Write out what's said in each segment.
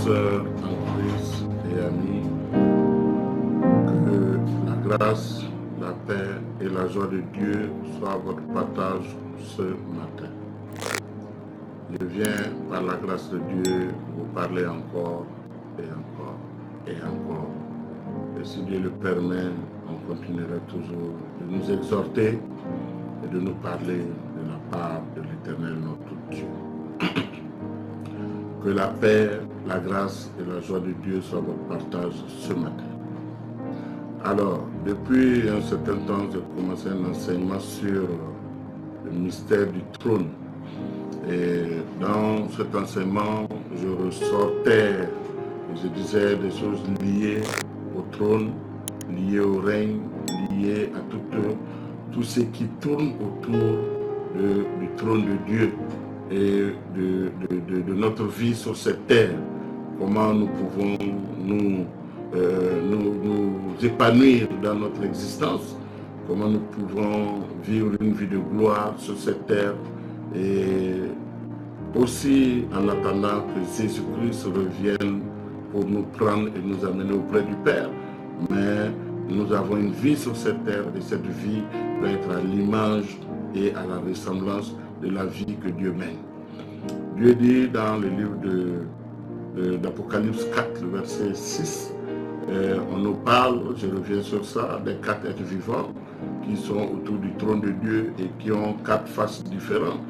sœurs en Christ et amis, que la grâce, la paix et la joie de Dieu soient votre partage ce matin. Je viens par la grâce de Dieu vous parler encore et encore et encore. Et si Dieu le permet, on continuera toujours de nous exhorter et de nous parler de la part de l'Éternel notre Dieu. Que la paix, la grâce et la joie de Dieu soient votre partage ce matin. Alors, depuis un certain temps, j'ai commencé un enseignement sur le mystère du trône. Et dans cet enseignement, je ressortais, je disais des choses liées au trône, liées au règne, liées à tout ce qui tourne autour du trône de Dieu et de notre vie sur cette terre. Comment nous pouvons nous épanouir dans notre existence, comment nous pouvons vivre une vie de gloire sur cette terre, et aussi en attendant que Jésus-Christ revienne pour nous prendre et nous amener auprès du Père. Mais nous avons une vie sur cette terre et cette vie doit être à l'image et à la ressemblance de la vie que Dieu mène. Dieu dit dans le livre d'Apocalypse 4, le verset 6, on nous parle, je reviens sur ça, des 4 êtres vivants qui sont autour du trône de Dieu et qui ont 4 faces différentes.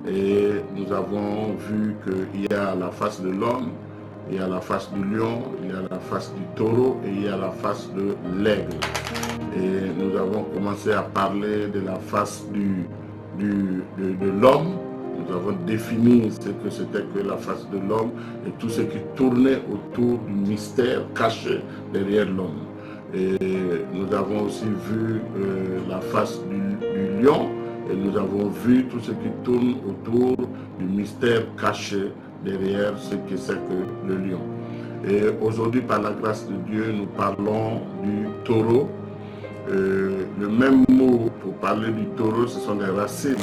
Et nous avons vu qu'il y a la face de l'homme, il y a la face du lion, il y a la face du taureau et il y a la face de l'aigle. Et nous avons commencé à parler de la face de l'homme. Nous avons défini ce que c'était que la face de l'homme et tout ce qui tournait autour du mystère caché derrière l'homme. Et nous avons aussi vu la face du lion et nous avons vu tout ce qui tourne autour du mystère caché derrière ce que c'est que le lion. Et aujourd'hui, par la grâce de Dieu, nous parlons du taureau. Le même mot pour parler du taureau, ce sont des racines.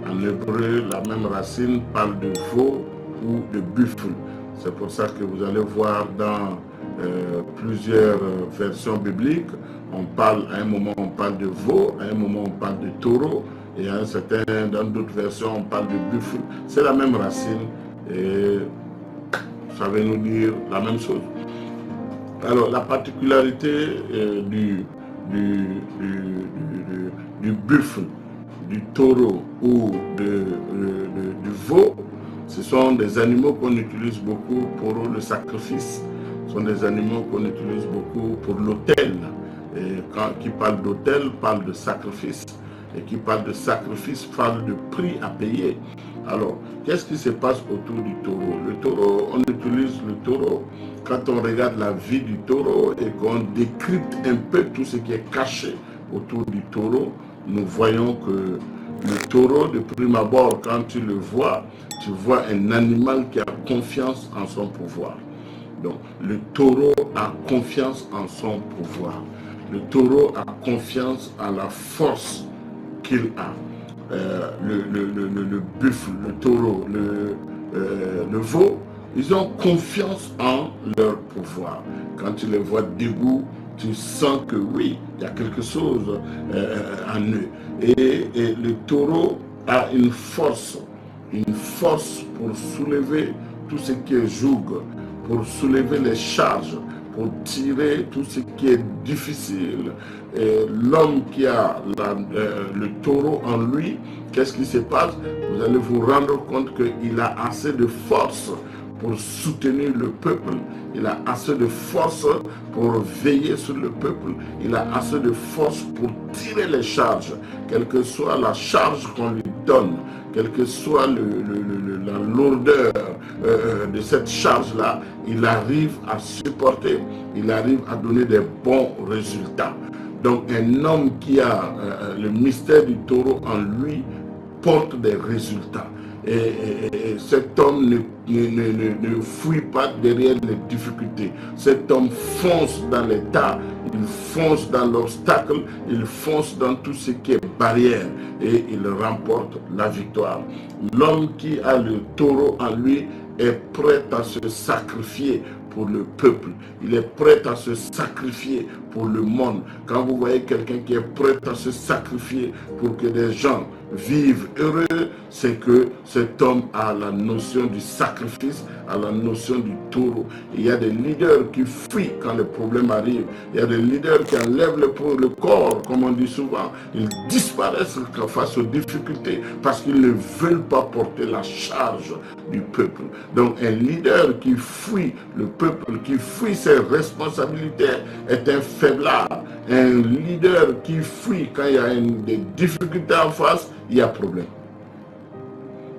En hébreu, la même racine parle de veau ou de buffle. C'est pour ça que vous allez voir dans plusieurs versions bibliques, à un moment on parle de veau, à un moment on parle de taureau, et dans d'autres versions on parle de buffle. C'est la même racine et ça veut nous dire la même chose. Alors la particularité du buffle, du taureau ou du veau, ce sont des animaux qu'on utilise beaucoup pour le sacrifice. Ce sont des animaux qu'on utilise beaucoup pour l'autel. Et qui parle d'autel parle de sacrifice. Et qui parle de sacrifice parle de prix à payer. Alors, qu'est-ce qui se passe autour du taureau? Le taureau, on utilise le taureau quand on regarde la vie du taureau et qu'on décrypte un peu tout ce qui est caché autour du taureau. Nous voyons que le taureau, de prime abord, quand tu le vois, tu vois un animal qui a confiance en son pouvoir. Donc, le taureau a confiance en son pouvoir. Le taureau a confiance en la force qu'il a. Le buffle, le taureau, le veau, ils ont confiance en leur pouvoir. Quand tu les vois debout, tu sens que oui, il y a quelque chose en eux. Et le taureau a une force pour soulever tout ce qui est joug, pour soulever les charges, pour tirer tout ce qui est difficile. L'homme qui a le taureau en lui, qu'est-ce qui se passe? Vous allez vous rendre compte qu'il a assez de force pour soutenir le peuple, il a assez de force pour veiller sur le peuple, il a assez de force pour tirer les charges, quelle que soit la charge qu'on lui donne, quelle que soit la lourdeur de cette charge-là, il arrive à supporter, il arrive à donner des bons résultats. Donc un homme qui a le mystère du taureau en lui porte des résultats. Et cet homme ne fuit pas derrière les difficultés. Cet homme fonce dans les tas, il fonce dans l'obstacle, il fonce dans tout ce qui est barrière et il remporte la victoire. L'homme qui a le taureau en lui est prêt à se sacrifier pour le peuple. Il est prêt à se sacrifier pour le monde. Quand vous voyez quelqu'un qui est prêt à se sacrifier pour que des gens vivent heureux, c'est que cet homme a la notion du sacrifice, a la notion du taureau. Il y a des leaders qui fuient quand les problèmes arrivent. Il y a des leaders qui enlèvent le corps, comme on dit souvent. Ils disparaissent face aux difficultés parce qu'ils ne veulent pas porter la charge du peuple. Donc un leader qui fuit le peuple, qui fuit ses responsabilités est un faiblard. Un leader qui fuit quand il y a des difficultés en face, il y a problème.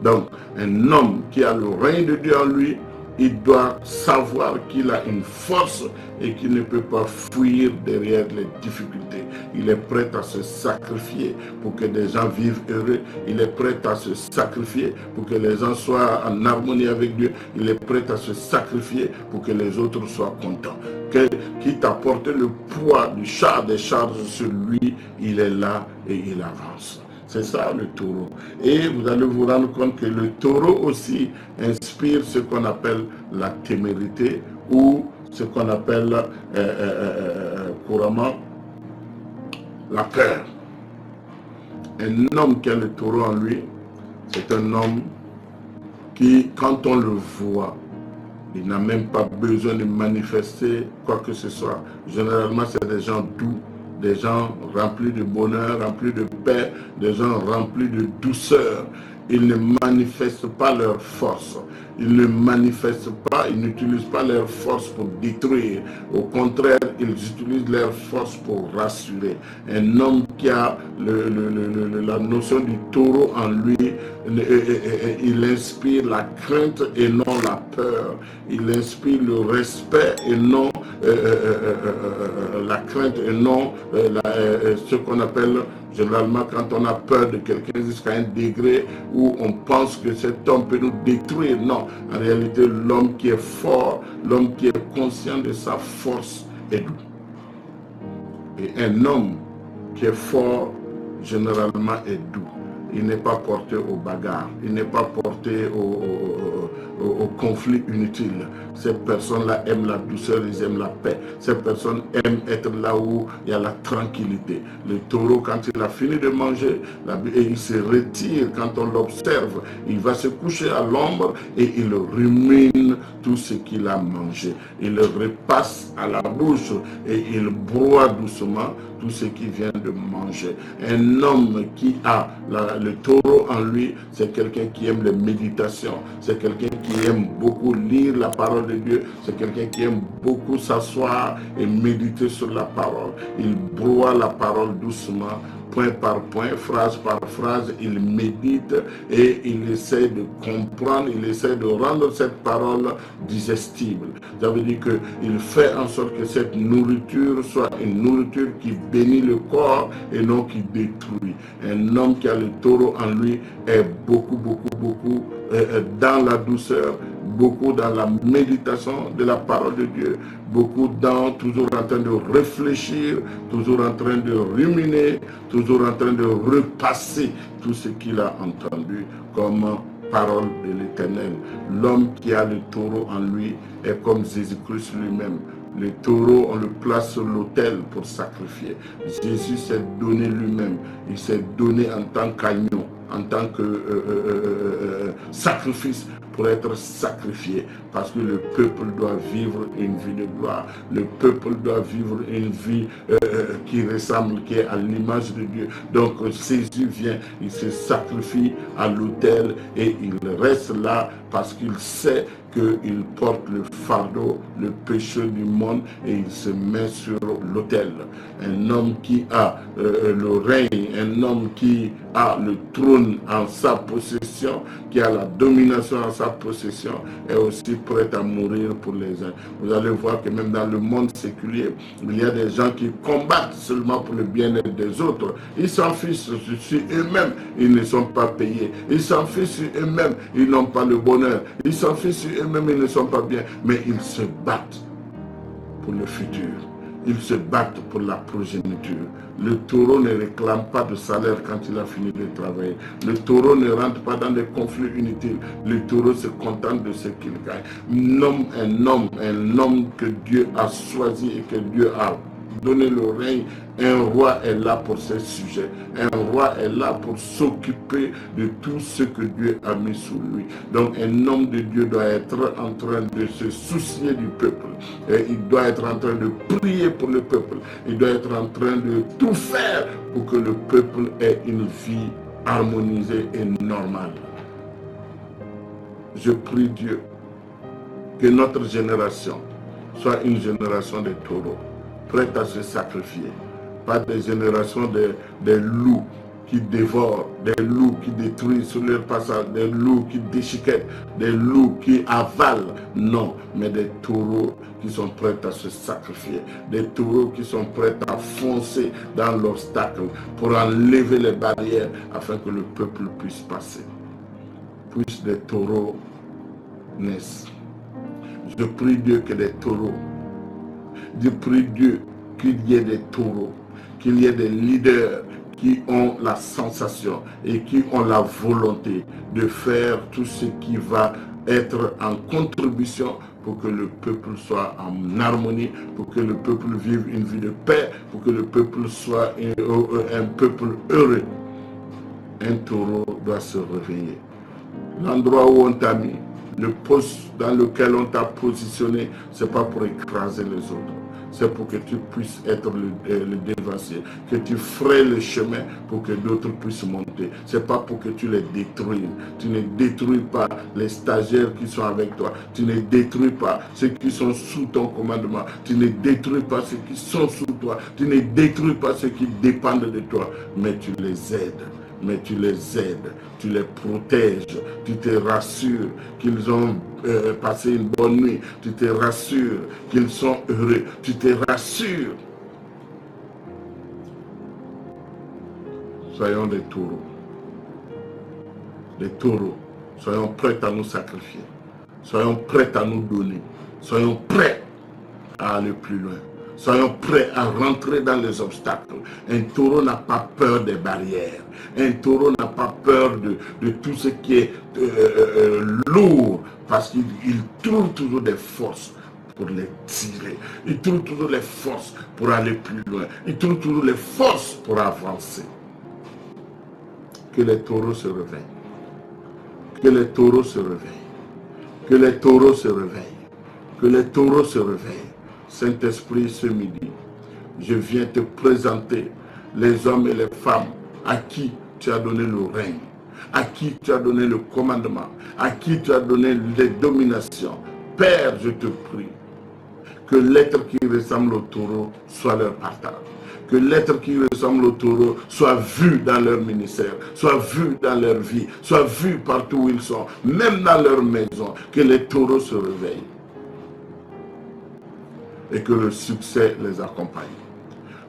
Donc, un homme qui a le règne de Dieu en lui, il doit savoir qu'il a une force et qu'il ne peut pas fuir derrière les difficultés. Il est prêt à se sacrifier pour que des gens vivent heureux. Il est prêt à se sacrifier pour que les gens soient en harmonie avec Dieu. Il est prêt à se sacrifier pour que les autres soient contents. Quitte à porter le poids du char des charges sur lui, il est là et il avance. C'est ça le taureau. Et vous allez vous rendre compte que le taureau aussi inspire ce qu'on appelle la témérité ou ce qu'on appelle couramment la peur. Un homme qui a le taureau en lui, c'est un homme qui, quand on le voit, il n'a même pas besoin de manifester quoi que ce soit. Généralement, c'est des gens doux, des gens remplis de bonheur, remplis de paix, des gens remplis de douceur. Ils ne manifestent pas leur force. Ils ne manifestent pas, ils n'utilisent pas leur force pour détruire. Au contraire, ils utilisent leur force pour rassurer. Un homme qui a la notion du taureau en lui, il inspire la crainte et non la peur. Il inspire le respect et non la crainte et non ce qu'on appelle généralement quand on a peur de quelqu'un jusqu'à un degré où on pense que cet homme peut nous détruire. Non, en réalité, l'homme qui est fort, l'homme qui est conscient de sa force est doux. Et un homme qui est fort, généralement, est doux. Il n'est pas porté aux bagarres, il n'est pas porté au conflit inutile. Ces personnes-là aiment la douceur, ils aiment la paix. Ces personnes aiment être là où il y a la tranquillité. Le taureau, quand il a fini de manger, et il se retire quand on l'observe, il va se coucher à l'ombre et il rumine tout ce qu'il a mangé. Il le repasse à la bouche et il broie doucement tout ce qu'il vient de manger. Un homme qui a le taureau en lui, c'est quelqu'un qui aime les méditations, c'est quelqu'un qui aime beaucoup lire la parole de Dieu, c'est quelqu'un qui aime beaucoup s'asseoir et méditer sur la parole. Il broie la parole doucement, point par point, phrase par phrase, il médite et il essaie de comprendre, il essaie de rendre cette parole digestible. Ça veut dire qu'il fait en sorte que cette nourriture soit une nourriture qui bénit le corps et non qui détruit. Un homme qui a le taureau en lui est beaucoup dans la douceur, beaucoup dans la méditation de la parole de Dieu, beaucoup toujours en train de réfléchir, toujours en train de ruminer, toujours en train de repasser tout ce qu'il a entendu comme parole de l'Éternel. L'homme qui a le taureau en lui est comme Jésus-Christ lui-même. Le taureau, on le place sur l'autel pour sacrifier. Jésus s'est donné lui-même. Il s'est donné en tant qu'agneau, en tant que sacrifice pour être sacrifié, parce que le peuple doit vivre une vie de gloire. Le peuple doit vivre une vie qui ressemble, qui est à l'image de Dieu. Donc Jésus vient, il se sacrifie à l'autel et il reste là parce qu'il sait qu'il porte le fardeau, le péché du monde et il se met sur l'autel. Un homme qui a le règne, un homme qui a le trône en sa possession, qui a la domination en sa possession, est aussi prêt à mourir pour les uns. Vous allez voir que même dans le monde séculier, il y a des gens qui combattent seulement pour le bien-être des autres. Ils s'en fichent sur eux-mêmes, ils ne sont pas payés. Ils s'en fichent sur eux-mêmes, ils n'ont pas le bonheur. Ils s'en fichent sur eux-mêmes, ils ne sont pas bien. Mais ils se battent pour le futur. Ils se battent pour la progéniture. Le taureau ne réclame pas de salaire quand il a fini de travailler. Le taureau ne rentre pas dans des conflits inutiles. Le taureau se contente de ce qu'il gagne. Un homme que Dieu a choisi et que Dieu a donné le règne. Un roi est là pour ses sujets. Un roi est là pour s'occuper de tout ce que Dieu a mis sous lui. Donc un homme de Dieu doit être en train de se soucier du peuple. Et il doit être en train de prier pour le peuple. Il doit être en train de tout faire pour que le peuple ait une vie harmonisée et normale. Je prie Dieu que notre génération soit une génération de taureaux, prête à se sacrifier. Pas des générations des loups qui dévorent, des loups qui détruisent sur leur passage, des loups qui déchiquettent, des loups qui avalent. Non, mais des taureaux qui sont prêts à se sacrifier, des taureaux qui sont prêts à foncer dans l'obstacle pour enlever les barrières afin que le peuple puisse passer. Puisse des taureaux naissent. Je prie Dieu que des taureaux, je prie Dieu qu'il y ait des taureaux, qu'il y ait des leaders qui ont la sensation et qui ont la volonté de faire tout ce qui va être en contribution pour que le peuple soit en harmonie, pour que le peuple vive une vie de paix, pour que le peuple soit un peuple heureux. Un taureau doit se réveiller. L'endroit où on t'a mis, le poste dans lequel on t'a positionné, ce n'est pas pour écraser les autres. C'est pour que tu puisses être le dévancier, que tu frayes le chemin pour que d'autres puissent monter. Ce n'est pas pour que tu les détruises. Tu ne détruis pas les stagiaires qui sont avec toi. Tu ne détruis pas ceux qui sont sous ton commandement. Tu ne détruis pas ceux qui sont sous toi. Tu ne détruis pas ceux qui dépendent de toi. Mais tu les aides. Mais tu les aides, tu les protèges, tu te rassures qu'ils ont passé une bonne nuit, tu te rassures qu'ils sont heureux, tu te rassures. Soyons des taureaux. Des taureaux. Soyons prêts à nous sacrifier. Soyons prêts à nous donner. Soyons prêts à aller plus loin. Soyons prêts à rentrer dans les obstacles. Un taureau n'a pas peur des barrières. Un taureau n'a pas peur de tout ce qui est lourd, parce qu'il trouve toujours des forces pour les tirer. Il trouve toujours les forces pour aller plus loin. Il trouve toujours les forces pour avancer. Que les taureaux se réveillent. Que les taureaux se réveillent. Que les taureaux se réveillent. Que les taureaux se réveillent. Saint-Esprit, ce midi, je viens te présenter les hommes et les femmes à qui tu as donné le règne, à qui tu as donné le commandement, à qui tu as donné les dominations. Père, je te prie, que l'être qui ressemble au taureau soit leur partage. Que l'être qui ressemble au taureau soit vu dans leur ministère, soit vu dans leur vie, soit vu partout où ils sont, même dans leur maison. Que les taureaux se réveillent. Et que le succès les accompagne,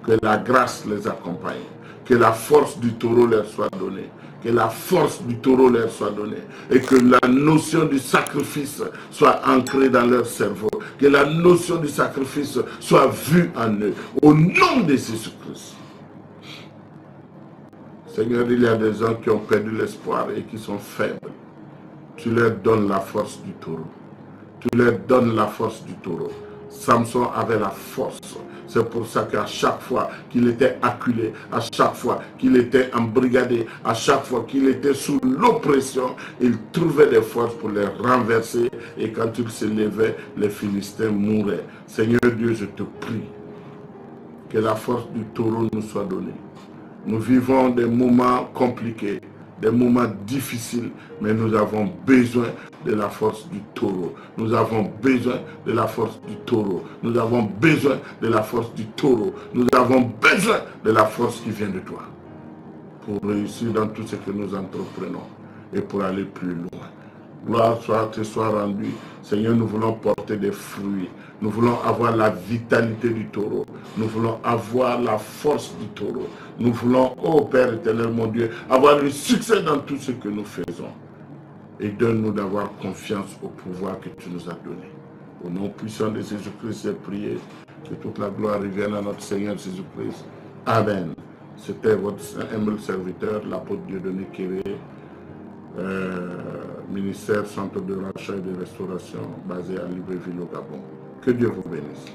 que la grâce les accompagne, que la force du taureau leur soit donnée, que la force du taureau leur soit donnée, et que la notion du sacrifice soit ancrée dans leur cerveau, que la notion du sacrifice soit vue en eux, au nom de Jésus-Christ. Seigneur, il y a des gens qui ont perdu l'espoir et qui sont faibles. Tu leur donnes la force du taureau. Tu leur donnes la force du taureau. Samson avait la force. C'est pour ça qu'à chaque fois qu'il était acculé, à chaque fois qu'il était embrigadé, à chaque fois qu'il était sous l'oppression, il trouvait des forces pour les renverser. Et quand il se levait, les Philistins mouraient. Seigneur Dieu, je te prie que la force du taureau nous soit donnée. Nous vivons des moments compliqués, des moments difficiles, mais nous avons besoin de la force du taureau. Nous avons besoin de la force du taureau. Nous avons besoin de la force du taureau. Nous avons besoin de la force qui vient de toi pour réussir dans tout ce que nous entreprenons et pour aller plus loin. Gloire te soit rendue. Seigneur, nous voulons porter des fruits. Nous voulons avoir la vitalité du taureau. Nous voulons avoir la force du taureau. Nous voulons, ô Père éternel, mon Dieu, avoir le succès dans tout ce que nous faisons. Et donne-nous d'avoir confiance au pouvoir que tu nous as donné. Au nom puissant de Jésus-Christ, j'ai prié. Que toute la gloire revienne à notre Seigneur Jésus-Christ. Amen. C'était votre humble serviteur, l'apôtre Dieudonné Kéré, ministère Centre de rachat et de restauration basé à Libreville au Gabon. Que Dieu vous bénisse.